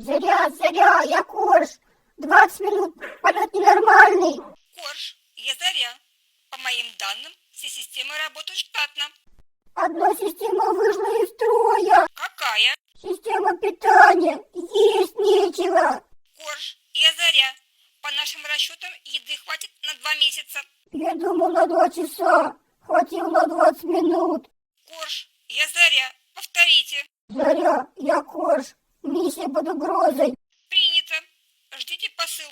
Заря, я Корж. 20 минут, полет ненормальный. Корж, я Заря. По моим данным, все системы работают штатно. Одна система вышла из строя. Какая? Система питания. Есть нечего. Корж, я Заря. По нашим расчетам, еды хватит на 2 месяца. Я думал на 2 часа. Хватило на 20 минут. Корж, я Заря. Повторите. Заря, я Корж. Миссия под угрозой. Принято. Ждите посылку.